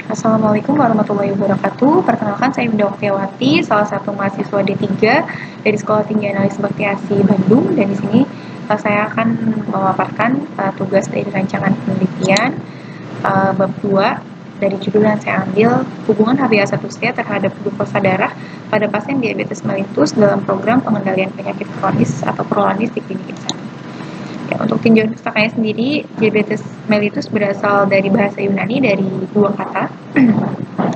Assalamualaikum warahmatullahi wabarakatuh. Perkenalkan, saya Winda Oktiawati, salah satu mahasiswa D3 dari Sekolah Tinggi Analis Baktiasi Bandung. Dan di sini saya akan memaparkan tugas dari rancangan penelitian bab 2 dari judul yang saya ambil, hubungan HbA1c terhadap glukosa darah pada pasien diabetes mellitus dalam program pengendalian penyakit kronis atau prolanis di klinik insan. Ya, untuk tinjauan pustakanya sendiri, diabetes mellitus berasal dari bahasa Yunani dari dua kata,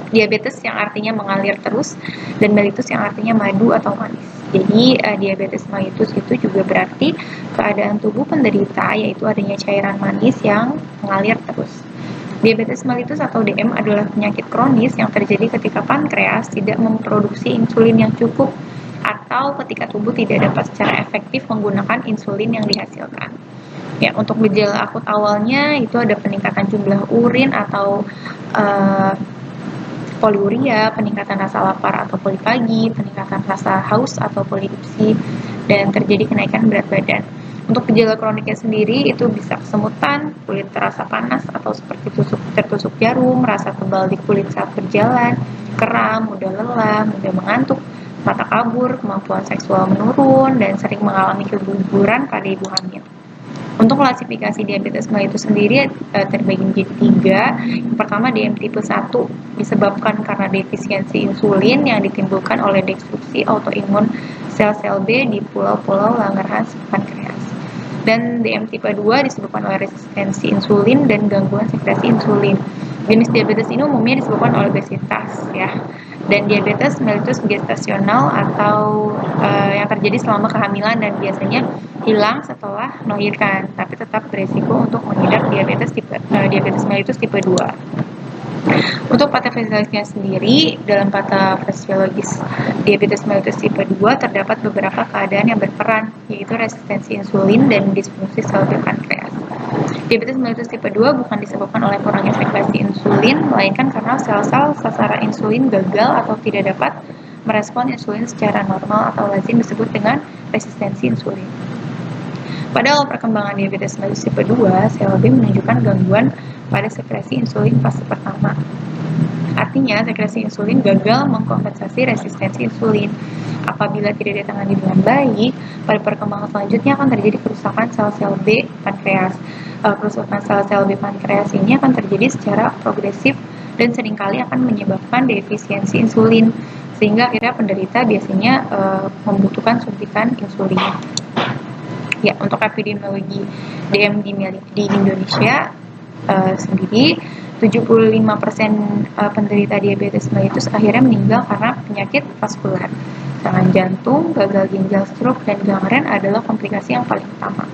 diabetes yang artinya mengalir terus, dan mellitus yang artinya madu atau manis. Jadi, diabetes mellitus itu juga berarti keadaan tubuh penderita, yaitu adanya cairan manis yang mengalir terus. Diabetes mellitus atau DM adalah penyakit kronis yang terjadi ketika pankreas tidak memproduksi insulin yang cukup atau ketika tubuh tidak dapat secara efektif menggunakan insulin yang dihasilkan. Ya, untuk gejala akut awalnya itu ada peningkatan jumlah urin atau poliuria, peningkatan rasa lapar atau polipagi, peningkatan rasa haus atau polidipsi, dan terjadi kenaikan berat badan. Untuk gejala kroniknya sendiri itu bisa kesemutan, kulit terasa panas atau seperti tertusuk jarum, rasa tebal di kulit saat berjalan, kram, mudah lelah, mudah mengantuk, mata kabur, kemampuan seksual menurun, dan sering mengalami keguguran pada ibu hamil. Untuk klasifikasi diabetes mellitus sendiri terbagi menjadi 3. Yang pertama, DM tipe 1 disebabkan karena defisiensi insulin yang ditimbulkan oleh destruksi autoimun sel-sel B di pulau-pulau Langerhans pankreas. Dan DM tipe 2 disebabkan oleh resistensi insulin dan gangguan sekresi insulin. Jenis diabetes ini umumnya disebabkan oleh obesitas ya. Dan diabetes mellitus gestasional atau yang terjadi selama kehamilan dan biasanya hilang setelah melahirkan, tapi tetap beresiko untuk mengidap diabetes mellitus tipe 2. Untuk patofisiologisnya sendiri, dalam patofisiologis diabetes mellitus tipe 2 terdapat beberapa keadaan yang berperan, yaitu resistensi insulin dan disfungsi sel pankreas. Diabetes mellitus tipe 2 bukan disebabkan oleh kurangnya sekresi insulin, melainkan karena sel-sel sasaran insulin gagal atau tidak dapat merespon insulin secara normal atau lazim disebut dengan resistensi insulin. Pada awal perkembangan diabetes mellitus tipe 2, sel B menunjukkan gangguan pada sekresi insulin fase pertama. Artinya, sekresi insulin gagal mengkompensasi resistensi insulin. Apabila tidak ditangani dengan baik, pada perkembangan selanjutnya akan terjadi kerusakan sel-sel B pankreas. Kerusakan sel-sel B pankreas ini akan terjadi secara progresif dan seringkali akan menyebabkan defisiensi insulin, sehingga akhirnya penderita biasanya membutuhkan suntikan insulin. Ya, untuk epidemiologi DM di Indonesia sendiri, 75% penderita diabetes mellitus akhirnya meninggal karena penyakit vaskular. Serangan jantung, gagal ginjal, stroke, dan gangren adalah komplikasi yang paling utama.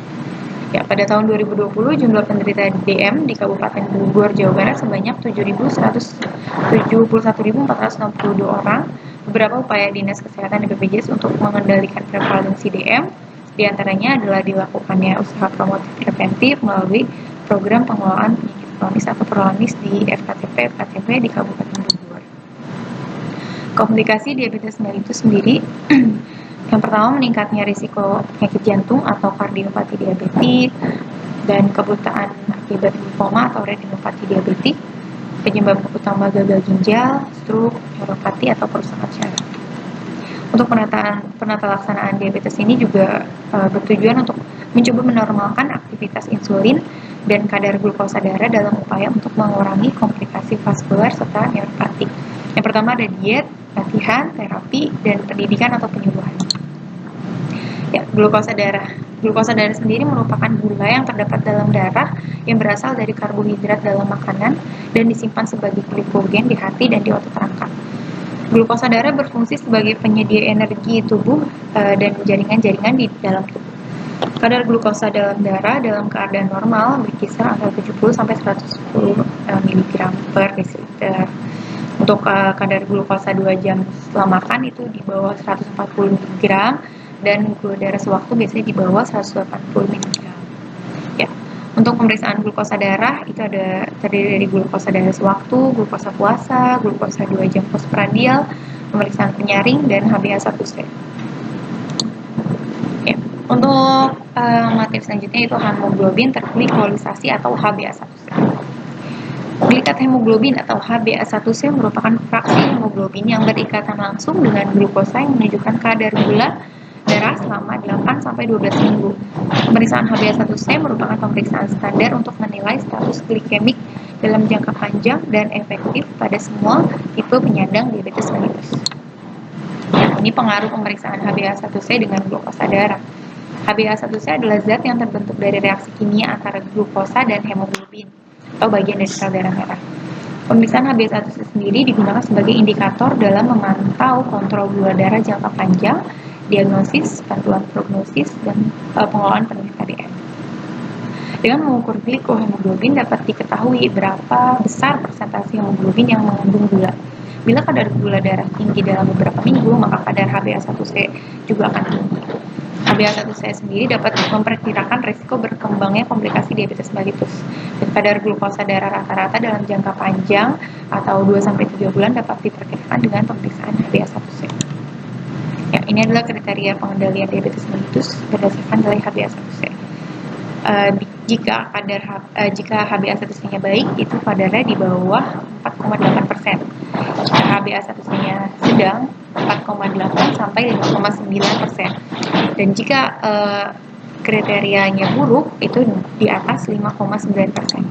Ya, pada tahun 2020 jumlah penderita DM di Kabupaten Bogor, Jawa Barat sebanyak 71.462 orang. Beberapa upaya Dinas Kesehatan dan BPJS untuk mengendalikan prevalensi DM diantaranya adalah dilakukannya usaha promotif preventif melalui program pengelolaan penyakit kronis atau prolanis di FKTP di Kabupaten Bogor. Komplikasi diabetes mellitus sendiri yang pertama, meningkatnya risiko penyakit jantung atau kardiopati diabetik, dan kebutaan akibat limfoma atau retinopati diabetik, penyebab utama gagal ginjal, stroke, neuropati, atau kerusakan syaraf. Untuk penata laksanaan diabetes ini juga bertujuan untuk mencoba menormalkan aktivitas insulin dan kadar glukosa darah dalam upaya untuk mengurangi komplikasi vaskular serta neuropatik. Yang pertama ada diet, latihan, terapi, dan pendidikan atau penyuluhan. Ya, glukosa darah. Glukosa darah sendiri merupakan gula yang terdapat dalam darah yang berasal dari karbohidrat dalam makanan dan disimpan sebagai glikogen di hati dan di otot rangka. Glukosa darah berfungsi sebagai penyedia energi tubuh dan jaringan-jaringan di dalam tubuh. Kadar glukosa dalam darah dalam keadaan normal berkisar antara 70 sampai 110 mg per desiliter. Untuk kadar glukosa 2 jam setelah makan itu di bawah 140 mg dan gula darah sewaktu biasanya di bawah 180 mg. Ya. Untuk pemeriksaan glukosa darah itu ada terdiri dari glukosa darah sewaktu, glukosa puasa, glukosa 2 jam postprandial, pemeriksaan penyaring, dan HbA1c. Ya. Untuk materi selanjutnya itu hemoglobin terglikolisasi atau HbA1c. Sindikat hemoglobin atau HbA1c merupakan fraksi hemoglobin yang berikatan langsung dengan glukosa yang menunjukkan kadar gula darah selama 8-12 minggu. Pemeriksaan HbA1c merupakan pemeriksaan standar untuk menilai status glikemik dalam jangka panjang dan efektif pada semua tipe penyandang diabetes mellitus. Nah, ini pengaruh pemeriksaan HbA1c dengan glukosa darah. HbA1c adalah zat yang terbentuk dari reaksi kimia antara glukosa dan hemoglobin atau bagian dari sel darah merah. Pemeriksaan HbA1c sendiri digunakan sebagai indikator dalam memantau kontrol gula darah jangka panjang, diagnosis, bantuan prognosis, dan pengelolaan penyakit KDM. Dengan mengukur glikohemoglobin dapat diketahui berapa besar persentase hemoglobin yang mengandung gula. Bila kadar gula darah tinggi dalam beberapa minggu, maka kadar HbA1c juga akan tinggi. HbA1c sendiri dapat memperkirakan risiko berkembangnya komplikasi diabetes mellitus. Dan kadar glukosa darah rata-rata dalam jangka panjang atau 2-3 bulan dapat diperkirakan dengan pemeriksaan HbA1c. Ya, ini adalah kriteria pengendalian diabetes mellitus berdasarkan nilai HbA1c. Jika HbA1c-nya baik, itu kadarnya di bawah 4,8%. Jika HbA1c-nya sedang, 4,8 sampai 5,9%. Dan jika kriterianya buruk, itu di atas 5,9%.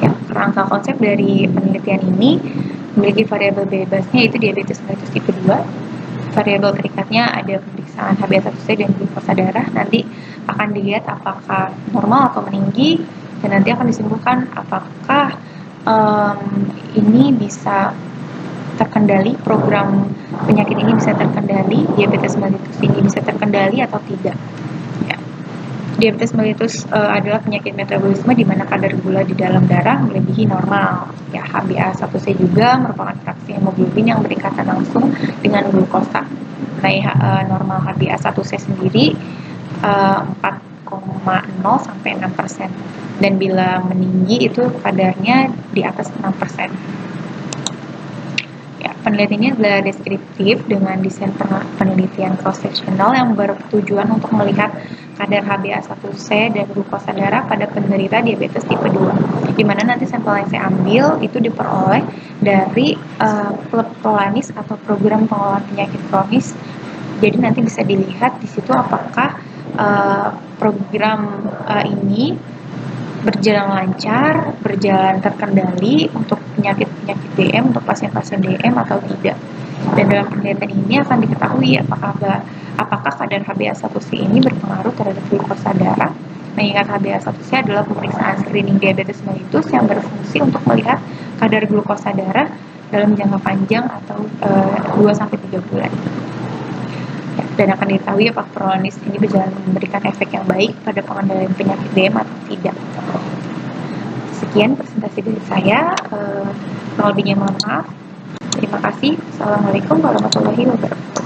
Ya, kerangka konsep dari penelitian ini memiliki variabel bebasnya yaitu diabetes mellitus tipe 2. Variabel terikatnya ada pemeriksaan HbA1c dan glukosa darah. Nanti akan dilihat apakah normal atau meninggi, dan nanti akan disimpulkan apakah ini bisa terkendali, program penyakit ini bisa terkendali, diabetes mellitus ini bisa terkendali atau tidak. Ya. Diabetes mellitus adalah penyakit metabolisme di mana kadar gula di dalam darah melebihi normal. Ya, HbA1c juga merupakan fraksi hemoglobin yang berikatan langsung dengan glukosa. Normal HbA1c sendiri 4,0 sampai 6%, dan bila meninggi itu kadarnya di atas 6%. Ya, penelitian ini adalah deskriptif dengan desain penelitian cross-sectional yang bertujuan untuk melihat kadar HbA1c dan glukosa darah pada penderita diabetes tipe 2, di mana nanti sampel yang saya ambil itu diperoleh dari PLANIS atau program pengelolaan penyakit kronis. Jadi nanti bisa dilihat di situ apakah program ini berjalan lancar, berjalan terkendali untuk penyakit-penyakit DM, untuk pasien-pasien DM atau tidak. Dan dalam penelitian ini akan diketahui apakah kadar HbA1c ini berpengaruh terhadap glukosa darah. Mengingat HbA1c adalah pemeriksaan screening diabetes mellitus yang berfungsi untuk melihat kadar glukosa darah dalam jangka panjang atau 2-3 bulan. Ya, dan akan diketahui apakah PLANIS ini berjalan memberikan efek yang baik pada pengendalian penyakit DM atau tidak. Sekian presentasi dari saya. Kurang lebihnya mohon maaf. Terima kasih. Assalamualaikum warahmatullahi wabarakatuh.